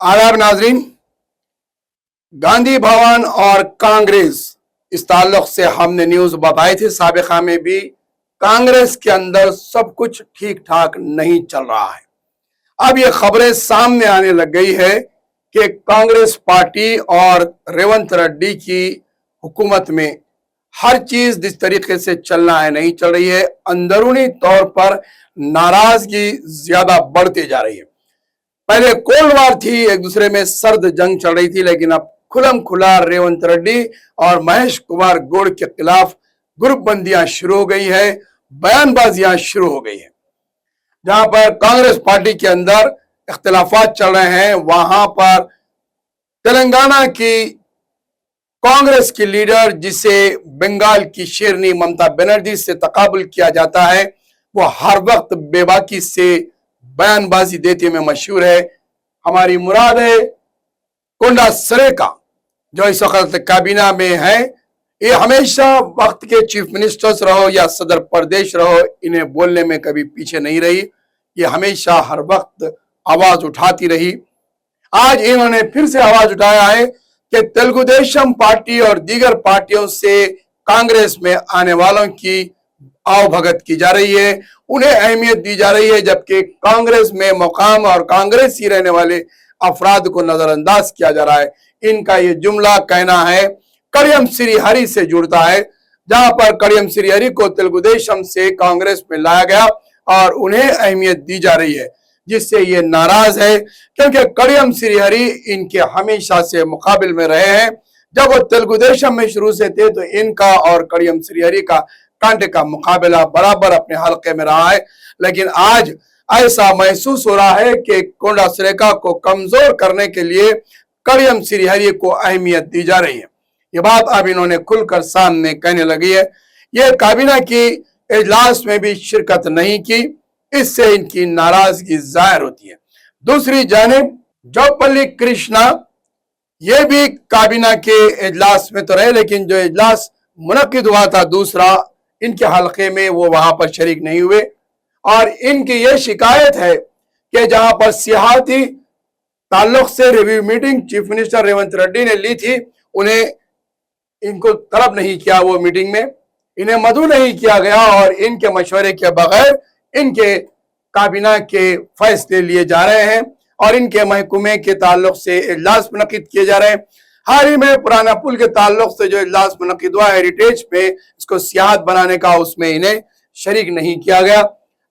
आदाब नाजरीन। गांधी भवन और कांग्रेस, इस ताल्लुक से हमने न्यूज बताई थी साबिका में भी। कांग्रेस के अंदर सब कुछ ठीक ठाक नहीं चल रहा है। अब ये खबरें सामने आने लग गई है कि कांग्रेस पार्टी और रेवंत रेड्डी की हुकूमत में हर चीज जिस तरीके से चलना है नहीं चल रही है। अंदरूनी तौर पर नाराजगी ज्यादा बढ़ती जा रही है। पहले कोल्ड वार थी, एक दूसरे में सर्द जंग चल रही थी, लेकिन अब खुलम खुला रेवंत रेड्डी और महेश कुमार गौड़ के खिलाफ ग्रुप बंदियां शुरू हो गई है, बयानबाजियां शुरू हो गई है। जहां पर कांग्रेस पार्टी के अंदर इख्तिलाफात चल रहे हैं, वहां पर तेलंगाना की कांग्रेस की लीडर, जिसे बंगाल की शेरनी ममता बनर्जी से तकाबुल किया जाता है, वो हर वक्त बेबाकी से बयानबाजी देते में मशहूर है। हमारी मुराद है कोंडा सरेका, जो इस वक्त काबीना में है। ये हमेशा वक्त के चीफ मिनिस्टर्स रहो या सदर प्रदेश रहो, इन्हें बोलने में कभी पीछे नहीं रही। ये हमेशा हर वक्त आवाज उठाती रही। आज इन्होंने फिर से आवाज उठाया है कि तेलुगु देशम पार्टी और दीगर पार्टियों से कांग्रेस में आने वालों की आवभगत की जा रही है, उन्हें अहमियत दी जा रही है, जबकि कांग्रेस में मुकाम और कांग्रेस ही रहने वाले अफराद को नजरअंदाज किया जा रहा है। इनका ये जुमला कहना है कड़ियम श्रीहरि से जुड़ता है, जहां पर कड़ियम श्रीहरि को तेलुगु देशम से कांग्रेस में लाया गया और उन्हें अहमियत दी जा रही है, जिससे ये नाराज है, क्योंकि कड़ियम श्रीहरि इनके हमेशा से मुकाबिल में रहे हैं। जब वो तेलुगु देशम में शुरू से थे तो इनका और कड़ियम श्रीहरि का कांटे का मुकाबला बराबर अपने हल्के में रहा है। लेकिन आज ऐसा महसूस हो रहा है कि कोंडा सरेका को कमजोर करने के लिए कड़ियम श्रीहरि को अहमियत दी जा रही है। ये बात अब इन्होंने खुलकर सामने कहने लगी है। ये काबीना की इजलास में भी शिरकत नहीं की, इससे इनकी नाराजगी जाहिर होती है। दूसरी जानिब जोगपल्ली कृष्णा, ये भी काबीना के इजलास में तो रहे, लेकिन जो इजलास मुनक्किद हुआ था दूसरा इनके हलके में, वो वहां पर शरीक नहीं हुए। और इनकी ये शिकायत है कि जहां पर सियाहती ताल्लुक से review meeting chief minister Revanth Reddy ने ली थी, उन्हें इनको तलब नहीं किया, वो मीटिंग में इन्हें मदऊ नहीं किया गया और इनके मशवरे के बगैर इनके काबीना के फैसले लिए जा रहे हैं और इनके महकमे के ताल्लुक से इजलास मुनक्किद किए जा रहे हैं। हाल ही में पुराना पुल के ताल्लुक से जो इजलास मुनक्किद हुआ हेरिटेज पे, इसको सियाहत बनाने का, उसमें इन्हें शरीक नहीं किया गया।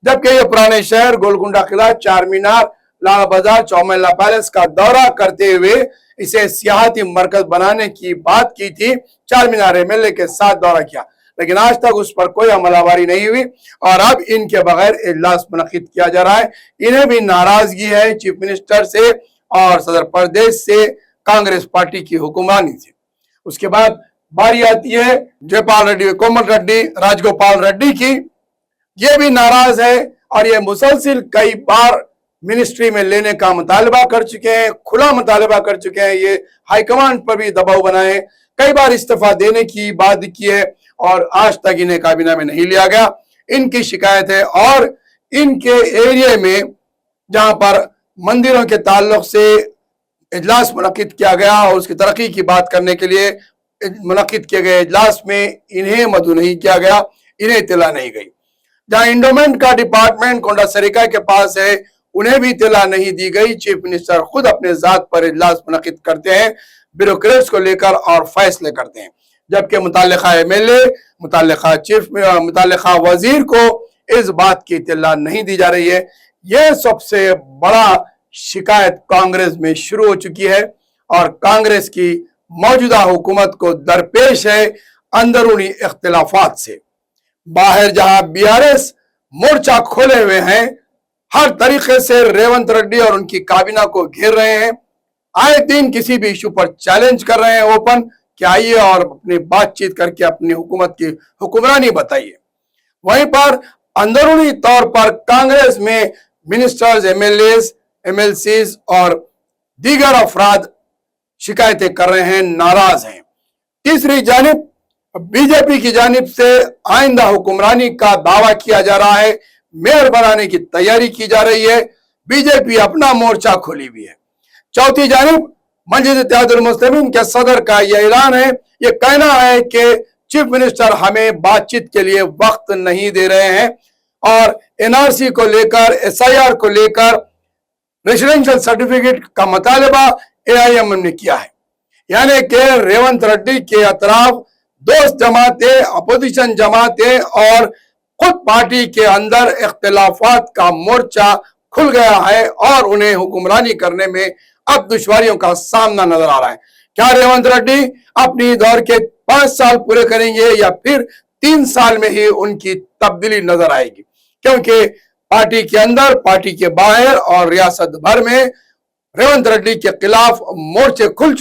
जबकि ये पुराने शहर, गोलकुंडा किला, चार मीनार, लाल बाजार, चौमेला पैलेस का दौरा करते हुए इसे सियाहती मरकज बनाने की बात की थी। चार मीनार एमएलए के साथ दौरा किया, लेकिन आज तक उस पर कोई अमलावरी नहीं हुई और अब इनके बगैर इजलास मुनक्किद किया जा रहा है। इन्हें भी नाराजगी है चीफ मिनिस्टर से और सदर प्रदेश से, कांग्रेस पार्टी की हुक्मरानी से। उसके बाद बारी आती है जयपाल रेड्डी, कोमल रेड्डी, राजगोपाल रेड्डी की। ये भी नाराज है और ये मुसलसिल कई बार मिनिस्ट्री में लेने का मुतालबा कर चुके हैं, खुला मुतालबा कर चुके हैं। ये हाईकमान पर भी दबाव बनाए, कई बार इस्तीफा देने की बात की है और आज तक इन्हें काबीना में नहीं लिया गया। इनकी शिकायत है और इनके एरिया में जहां पर मंदिरों के ताल्लुक से इजलास मुनक्किद किया गया और उसकी तरक्की की बात करने के लिए मुनक्किद किए गए इजलास में इन्हें मदऊ नहीं किया गया, इन्हें इत्तला नहीं गई। जहां इंडोमेंट का डिपार्टमेंट कोंडा सरेका के पास है, उन्हें भी इत्तला नहीं दी गई। चीफ मिनिस्टर खुद अपने जात पर इजलास मुनक्किद करते हैं, ब्यूरोक्रेट्स को लेकर और फैसले करते हैं, जबकि मुताल्लिका एमएलए, मुताल्लिका वजीर को इस बात की इत्तला नहीं दी जा रही है। यह सबसे बड़ा शिकायत कांग्रेस में शुरू हो चुकी है और कांग्रेस की मौजूदा हुकूमत को दरपेश है अंदरूनी इख्तिलाफात से। बाहर जहां बीआरएस मोर्चा खोले हुए हैं, हर तरीके से रेवंत रेड्डी और उनकी काबीना को घेर रहे हैं, आए दिन किसी भी इशू पर चैलेंज कर रहे हैं ओपन कि आइए और अपनी बातचीत करके अपनी हुकूमत की हुक्मरानी बताइए। वहीं पर अंदरूनी तौर पर कांग्रेस में मिनिस्टर्स, एमएलएस, एमएलसीज और दीगर अफराद शिकायतें कर रहे हैं, नाराज हैं। तीसरी जानिब बीजेपी की जानिब से आइंदा हुक्मरानी का दावा किया जा रहा है, मेयर बनाने की तैयारी की जा रही है। बीजेपी अपना मोर्चा खोली हुई है। चौथी जानिब मस्जिद इत्तेहादुल मुस्लिमीन के सदर का यह ऐलान है, ये कहना है कि चीफ मिनिस्टर हमें बातचीत के लिए वक्त नहीं दे रहे हैं और एनआरसी को लेकर, एसआईआर को लेकर, रेसिडेंशियल सर्टिफिकेट का मुतालबा एआईएमएम ने किया है। यानी कि रेवंत रेड्डी के अतराफ दोस्त जमातें, अपोजिशन जमातें और खुद पार्टी के अंदर इख्तिलाफात का मोर्चा खुल गया है और उन्हें हुक्मरानी करने में अब दुश्वारियों का सामना नजर आ रहा है। क्या रेवंत रेड्डी अपनी दौर के 5 साल पूरे करेंगे या फिर 3 साल में ही उनकी तब्दीली नजर आएगी? क्योंकि पार्टी के अंदर, पार्टी के बाहर और रियासत भर में रेवंत रेड्डी के खिलाफ मोर्चे खुल चुके